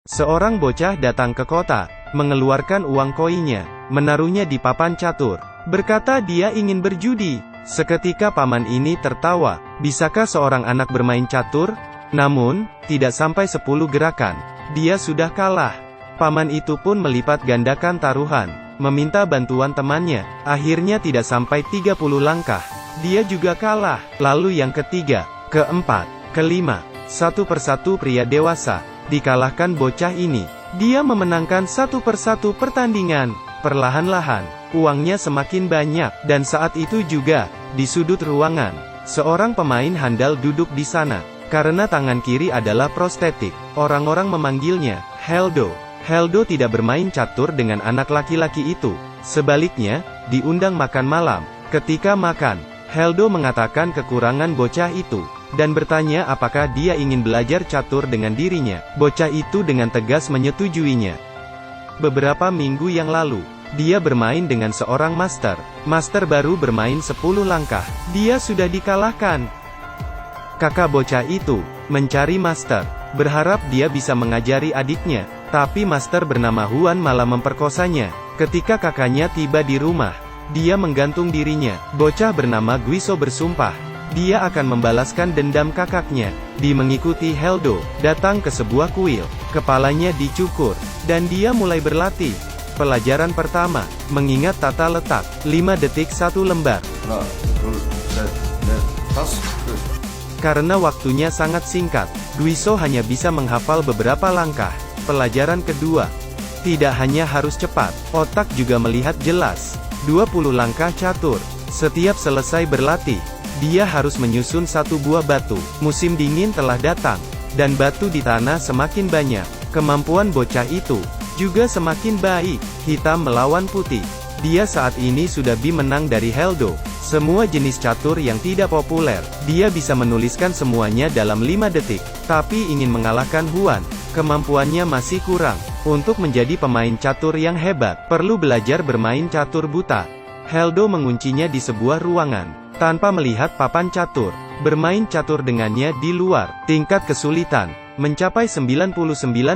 Seorang bocah datang ke kota, mengeluarkan uang koinnya, menaruhnya di papan catur. Berkata dia ingin berjudi. Seketika paman ini tertawa. Bisakah seorang anak bermain catur? Namun, tidak sampai 10 gerakan. Dia sudah kalah. Paman itu pun melipat gandakan taruhan, meminta bantuan temannya. Akhirnya tidak sampai 30 langkah. Dia juga kalah. Lalu yang ketiga, keempat, kelima, satu persatu pria dewasa dikalahkan bocah ini. Dia memenangkan satu persatu pertandingan. Perlahan-lahan, uangnya semakin banyak. Dan saat itu juga, di sudut ruangan, seorang pemain handal duduk di sana. Karena tangan kiri adalah prostetik, orang-orang memanggilnya Heldo. Heldo tidak bermain catur dengan anak laki-laki itu. Sebaliknya, diundang makan malam. Ketika makan, Heldo mengatakan kekurangan bocah itu, dan bertanya apakah dia ingin belajar catur dengan dirinya. Bocah itu dengan tegas menyetujuinya. Beberapa minggu yang lalu, dia bermain dengan seorang master. Master baru bermain 10 langkah. Dia sudah dikalahkan. Kakak bocah itu mencari master, berharap dia bisa mengajari adiknya. Tapi master bernama Huan malah memperkosanya. Ketika kakaknya tiba di rumah, dia menggantung dirinya. Bocah bernama Guiso bersumpah dia akan membalaskan dendam kakaknya. Dia mengikuti Heldo, datang ke sebuah kuil. Kepalanya dicukur, dan dia mulai berlatih. Pelajaran pertama, mengingat tata letak. 5 detik 1 lembar. Karena waktunya sangat singkat, Guiso hanya bisa menghafal beberapa langkah. Pelajaran kedua, tidak hanya harus cepat, otak juga melihat jelas. 20 langkah catur. Setiap selesai berlatih, dia harus menyusun 1 buah batu. Musim dingin telah datang, dan batu di tanah semakin banyak. Kemampuan bocah itu juga semakin baik. Hitam melawan putih. Dia saat ini sudah menang dari Heldo. Semua jenis catur yang tidak populer, dia bisa menuliskan semuanya dalam 5 detik. Tapi ingin mengalahkan Huan, kemampuannya masih kurang. Untuk menjadi pemain catur yang hebat, perlu belajar bermain catur buta. Heldo menguncinya di sebuah ruangan, tanpa melihat papan catur. Bermain catur dengannya di luar. Tingkat kesulitan mencapai 99,99%.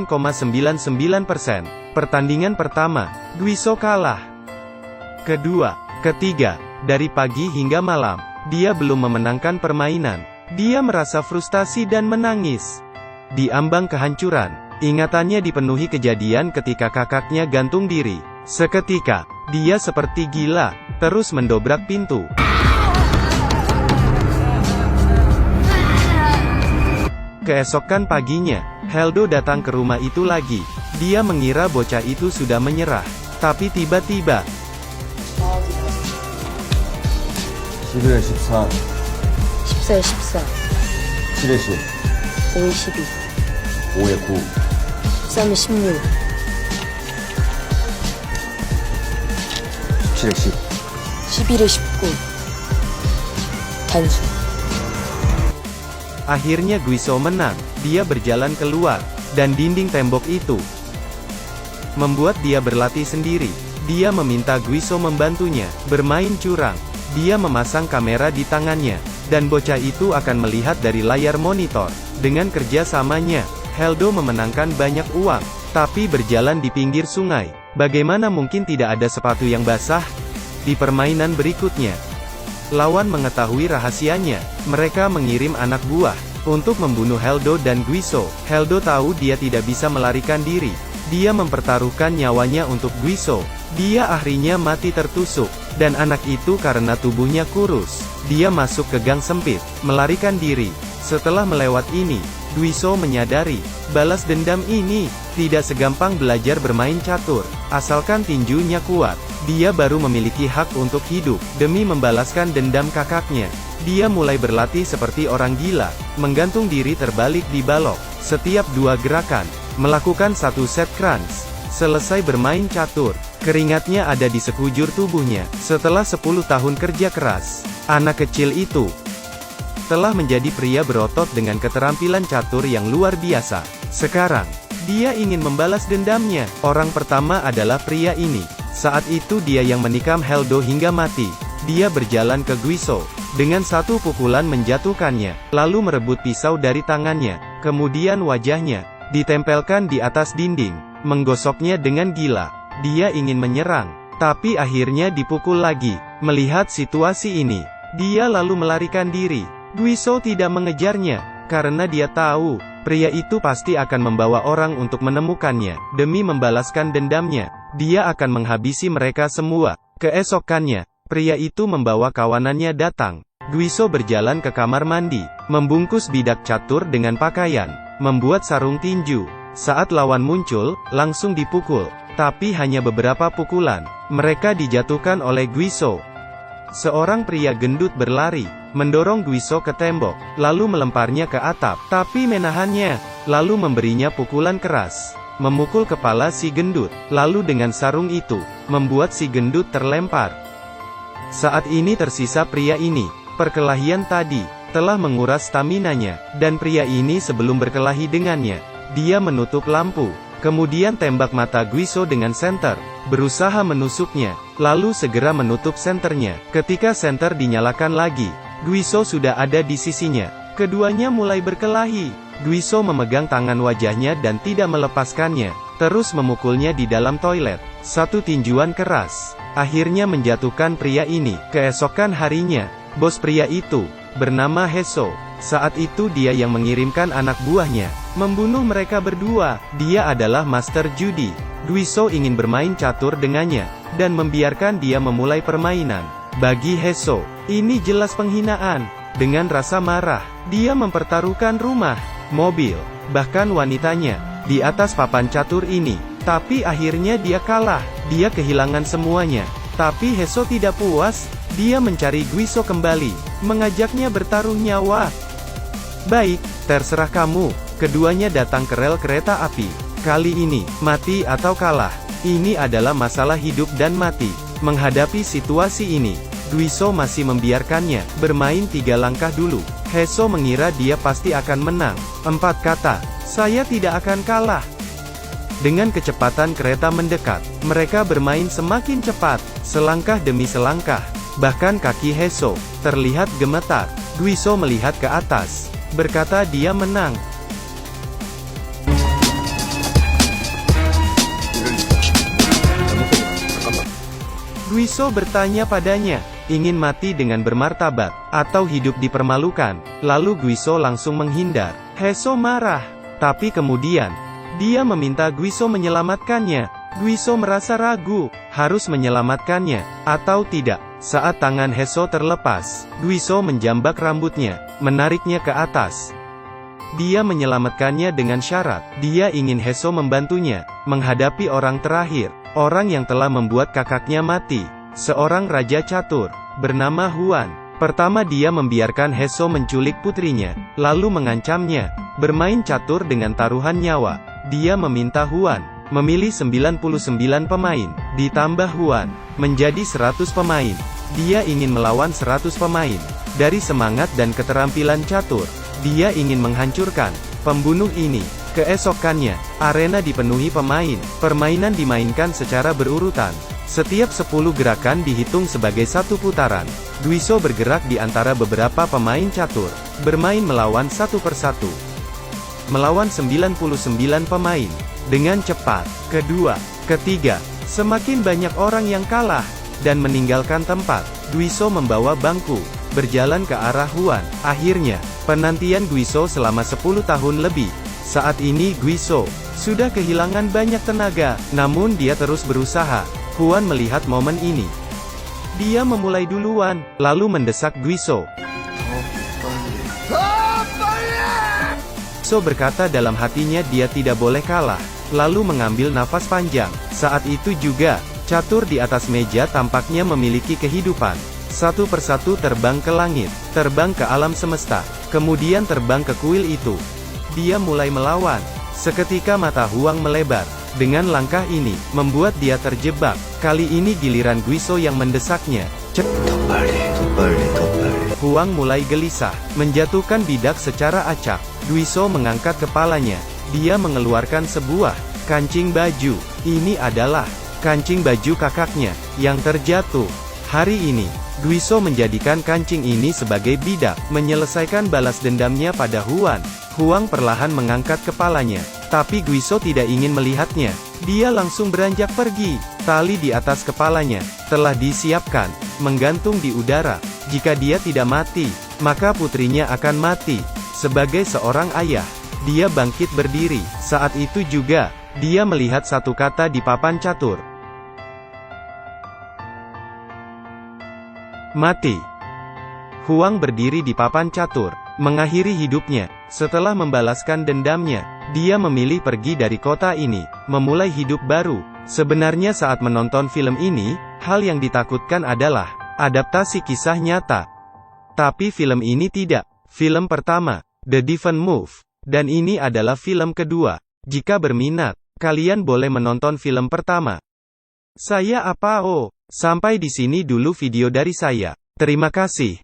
Pertandingan pertama, Guiso kalah. Kedua, ketiga, dari pagi hingga malam, dia belum memenangkan permainan. Dia merasa frustasi dan menangis. Di ambang kehancuran, ingatannya dipenuhi kejadian ketika kakaknya gantung diri. Seketika, dia seperti gila, terus mendobrak pintu. Keesokan paginya, Heldo datang ke rumah itu lagi. Dia mengira bocah itu sudah menyerah. Tapi tiba-tiba, 11에 14, 14에 14, 7에 10, 5에 12, 5에 9, 13에 16, 17에 10. 11에 19. 단수. akhirnya Guiso menang. Dia berjalan keluar, dan dinding tembok itu membuat dia berlatih sendiri. Dia meminta Guiso membantunya bermain curang. Dia memasang kamera di tangannya, dan bocah itu akan melihat dari layar monitor. Dengan kerjasamanya, Heldo memenangkan banyak uang, tapi berjalan di pinggir sungai. Bagaimana mungkin tidak ada sepatu yang basah? Di permainan berikutnya, lawan mengetahui rahasianya. Mereka mengirim anak buah untuk membunuh Heldo dan Guiso. Heldo tahu dia tidak bisa melarikan diri. Dia mempertaruhkan nyawanya untuk Guiso. Dia akhirnya mati tertusuk. Dan anak itu karena tubuhnya kurus, dia masuk ke gang sempit, melarikan diri. Setelah melewat ini, Guiso menyadari, balas dendam ini tidak segampang belajar bermain catur. Asalkan tinjunya kuat, dia baru memiliki hak untuk hidup. Demi membalaskan dendam kakaknya, dia mulai berlatih seperti orang gila, menggantung diri terbalik di balok. Setiap 2 gerakan, melakukan 1 set crunch. Selesai bermain catur, keringatnya ada di sekujur tubuhnya. Setelah 10 tahun kerja keras, anak kecil itu telah menjadi pria berotot dengan keterampilan catur yang luar biasa. Sekarang, dia ingin membalas dendamnya. Orang pertama adalah pria ini. Saat itu dia yang menikam Heldo hingga mati. Dia berjalan ke Guiso, dengan 1 pukulan menjatuhkannya, lalu merebut pisau dari tangannya. Kemudian wajahnya ditempelkan di atas dinding, menggosoknya dengan gila. Dia ingin menyerang, tapi akhirnya dipukul lagi. Melihat situasi ini, dia lalu melarikan diri. Guiso tidak mengejarnya, karena dia tahu, pria itu pasti akan membawa orang untuk menemukannya. Demi membalaskan dendamnya, dia akan menghabisi mereka semua. Keesokannya, pria itu membawa kawanannya datang. Guiso berjalan ke kamar mandi, membungkus bidak catur dengan pakaian, membuat sarung tinju. Saat lawan muncul, langsung dipukul. Tapi hanya beberapa pukulan, mereka dijatuhkan oleh Guiso. Seorang pria gendut berlari, mendorong Guiso ke tembok, lalu melemparnya ke atap. Tapi menahannya, lalu memberinya pukulan keras. Memukul kepala si gendut, lalu dengan sarung itu, membuat si gendut terlempar. Saat ini tersisa pria ini. Perkelahian tadi telah menguras staminanya, dan pria ini sebelum berkelahi dengannya, dia menutup lampu, kemudian tembak mata Guiso dengan senter, berusaha menusuknya, lalu segera menutup senternya. Ketika senter dinyalakan lagi, Guiso sudah ada di sisinya. Keduanya mulai berkelahi. Guiso memegang tangan wajahnya dan tidak melepaskannya, terus memukulnya di dalam toilet. Satu tinjuan keras akhirnya menjatuhkan pria ini. Keesokan harinya, bos pria itu, bernama Heso. Saat itu dia yang mengirimkan anak buahnya, membunuh mereka berdua. Dia adalah master judi. Guiso ingin bermain catur dengannya, dan membiarkan dia memulai permainan. Bagi Heso, ini jelas penghinaan. Dengan rasa marah, dia mempertaruhkan rumah, mobil, bahkan wanitanya, di atas papan catur ini. Tapi akhirnya dia kalah. Dia kehilangan semuanya. Tapi Heso tidak puas. Dia mencari Guiso kembali, mengajaknya bertaruh nyawa. Baik, terserah kamu. Keduanya datang ke rel kereta api. Kali ini, mati atau kalah. Ini adalah masalah hidup dan mati. Menghadapi situasi ini, Guiso masih membiarkannya bermain 3 langkah dulu. Heso mengira dia pasti akan menang. 4 kata, saya tidak akan kalah. Dengan kecepatan kereta mendekat, mereka bermain semakin cepat, selangkah demi selangkah. Bahkan kaki Heso terlihat gemetar. Guiso melihat ke atas, berkata dia menang. Guiso bertanya padanya, ingin mati dengan bermartabat, atau hidup dipermalukan? Lalu Guiso langsung menghindar. Heso marah, tapi kemudian, dia meminta Guiso menyelamatkannya. Guiso merasa ragu, harus menyelamatkannya, atau tidak. Saat tangan Heso terlepas, Guiso menjambak rambutnya, menariknya ke atas. Dia menyelamatkannya dengan syarat, dia ingin Heso membantunya, menghadapi orang terakhir, orang yang telah membuat kakaknya mati, seorang raja catur, bernama Huan. Pertama dia membiarkan Heso menculik putrinya, lalu mengancamnya, bermain catur dengan taruhan nyawa. Dia meminta Huan memilih 99 pemain, ditambah Huan, menjadi 100 pemain. Dia ingin melawan 100 pemain. Dari semangat dan keterampilan catur, dia ingin menghancurkan pembunuh ini. Keesokannya, arena dipenuhi pemain. Permainan dimainkan secara berurutan. Setiap 10 gerakan dihitung sebagai satu putaran. Guiso bergerak di antara beberapa pemain catur, bermain melawan satu persatu. Melawan 99 pemain, dengan cepat. Kedua, ketiga, semakin banyak orang yang kalah, dan meninggalkan tempat. Guiso membawa bangku, berjalan ke arah Huan. Akhirnya, penantian Guiso selama 10 tahun lebih. Saat ini Guiso sudah kehilangan banyak tenaga, namun dia terus berusaha. Huan melihat momen ini. Dia memulai duluan, lalu mendesak Guiso. Guiso berkata dalam hatinya dia tidak boleh kalah, lalu mengambil nafas panjang. Saat itu juga, catur di atas meja tampaknya memiliki kehidupan. Satu persatu terbang ke langit, terbang ke alam semesta, kemudian terbang ke kuil itu. Dia mulai melawan. Seketika mata Huang melebar. Dengan langkah ini, membuat dia terjebak. Kali ini giliran Guiso yang mendesaknya. Huang mulai gelisah, menjatuhkan bidak secara acak. Guiso mengangkat kepalanya. Dia mengeluarkan sebuah kancing baju. Ini adalah kancing baju kakaknya yang terjatuh. Hari ini, Guiso menjadikan kancing ini sebagai bidak, menyelesaikan balas dendamnya pada Huan. Huang perlahan mengangkat kepalanya, Tapi Guiso tidak ingin melihatnya. Dia langsung beranjak pergi. Tali di atas kepalanya telah disiapkan, menggantung di udara. Jika dia tidak mati, maka putrinya akan mati. Sebagai seorang ayah, dia bangkit berdiri. Saat itu juga, dia melihat satu kata di papan catur. Mati. Huang berdiri di papan catur, mengakhiri hidupnya. Setelah membalaskan dendamnya, dia memilih pergi dari kota ini, memulai hidup baru. Sebenarnya saat menonton film ini, hal yang ditakutkan adalah adaptasi kisah nyata. Tapi film ini tidak. Film pertama, The Devon Move, dan ini adalah film kedua. Jika berminat, kalian boleh menonton film pertama. Saya Apao. Sampai di sini dulu video dari saya. Terima kasih.